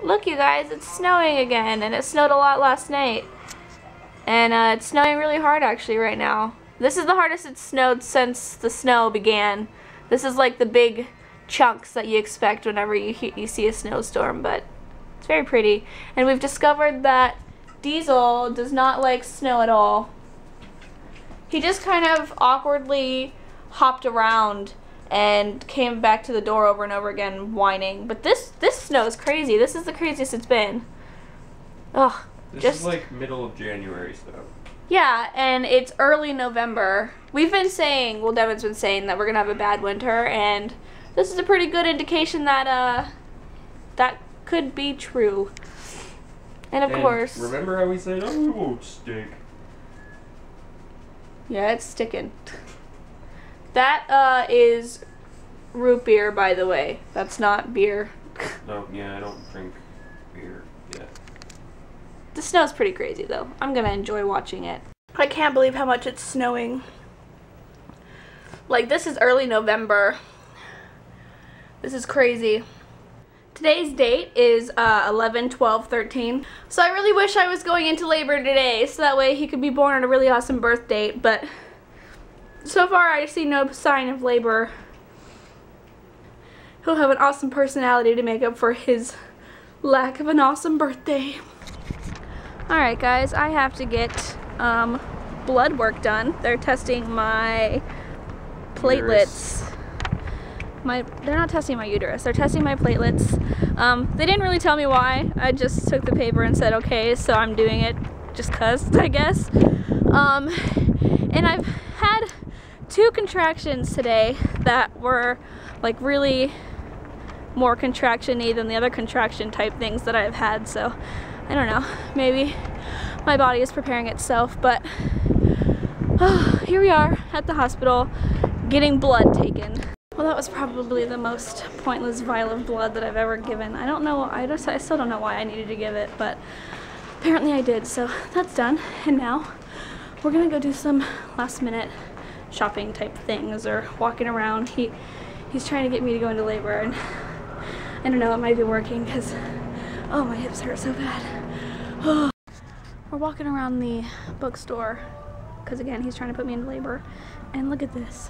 Look, you guys, it's snowing again, and it snowed a lot last night. And it's snowing really hard actually right now. This is the hardest it's snowed since the snow began. This is like the big chunks that you expect whenever you see a snowstorm, but it's very pretty. And we've discovered that Diesel does not like snow at all. He just kind of awkwardly hopped around and came back to the door over and over again whining. But this snow is crazy. This is the craziest it's been. Ugh. This is like middle of January stuff. Yeah, and it's early November. We've been saying, well, Devin's been saying that we're gonna have a bad winter, and this is a pretty good indication that that could be true. And of course, remember how we said, oh, it won't stick. Yeah, it's sticking. That is root beer, by the way. That's not beer. No, yeah, I don't drink beer yet. The snow's pretty crazy, though. I'm gonna enjoy watching it. I can't believe how much it's snowing. Like, this is early November. This is crazy. Today's date is 11/12/13. So I really wish I was going into labor today, so that way he could be born on a really awesome birth date, but so far I see no sign of labor. He'll have an awesome personality to make up for his lack of an awesome birthday. Alright guys, I have to get blood work done. They're testing my platelets. They're not testing my uterus, they're testing my platelets. They didn't really tell me why. I just took the paper and said okay, so I'm doing it just cuz, I guess. And I've had 2 contractions today that were like really more contraction-y than the other contraction type things that I've had, so I don't know, maybe my body is preparing itself, but here we are at the hospital getting blood taken. Well, that was probably the most pointless vial of blood that I've ever given. I don't know, I still don't know why I needed to give it, but apparently I did, so that's done. And now we're gonna go do some last minute shopping type things or walking around. He's trying to get me to go into labor, and I don't know, it might be working because oh, my hips hurt so bad. Oh. We're walking around the bookstore because again he's trying to put me into labor, and look at this.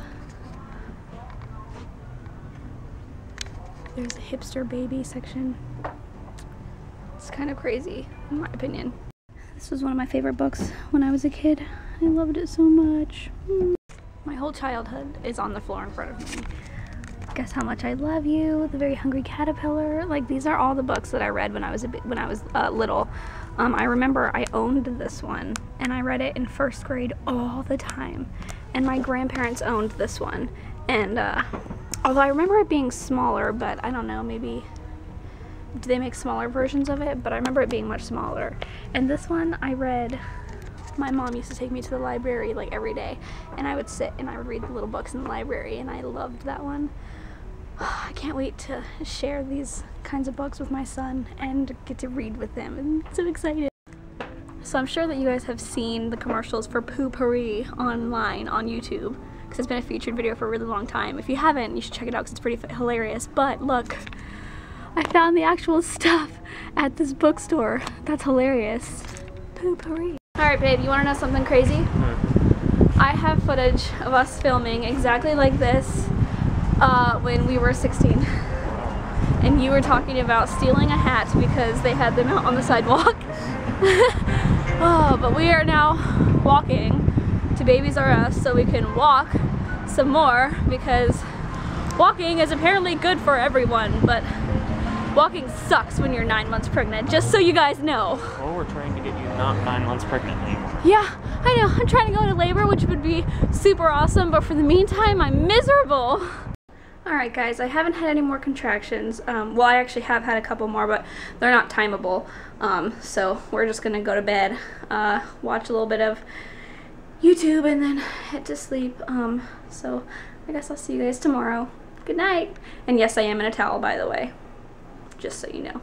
There's a hipster baby section. It's kind of crazy in my opinion. This was one of my favorite books when I was a kid. I loved it so much. My whole childhood is on the floor in front of me. Guess How Much I Love You, The Very Hungry Caterpillar. Like, these are all the books that I read when I was little. I remember I owned this one, and I read it in 1st grade all the time. And my grandparents owned this one, and although I remember it being smaller, but I don't know, maybe do they make smaller versions of it? But I remember it being much smaller. And this one I read. My mom used to take me to the library like every day, and I would sit and I would read the little books in the library, and I loved that one. I can't wait to share these kinds of books with my son and get to read with him. I'm so excited. So I'm sure that you guys have seen the commercials for Poo-Pourri online on YouTube, because it's been a featured video for a really long time. If you haven't, you should check it out because it's pretty hilarious. But look, I found the actual stuff at this bookstore. That's hilarious. Poo-Pourri. Alright babe, you want to know something crazy? I have footage of us filming exactly like this when we were 16. And you were talking about stealing a hat because they had them out on the sidewalk. Oh, but we are now walking to Babies R Us so we can walk some more, because walking is apparently good for everyone, but walking sucks when you're 9 months pregnant, just so you guys know. Well, we're trying to get you not 9 months pregnant anymore. Yeah, I know. I'm trying to go into labor, which would be super awesome, but for the meantime, I'm miserable. Alright guys, I haven't had any more contractions. Well, I actually have had a couple more, but they're not timeable. So we're just gonna go to bed, watch a little bit of YouTube, and then head to sleep. So I guess I'll see you guys tomorrow. Good night. And yes, I am in a towel, by the way. Just so you know.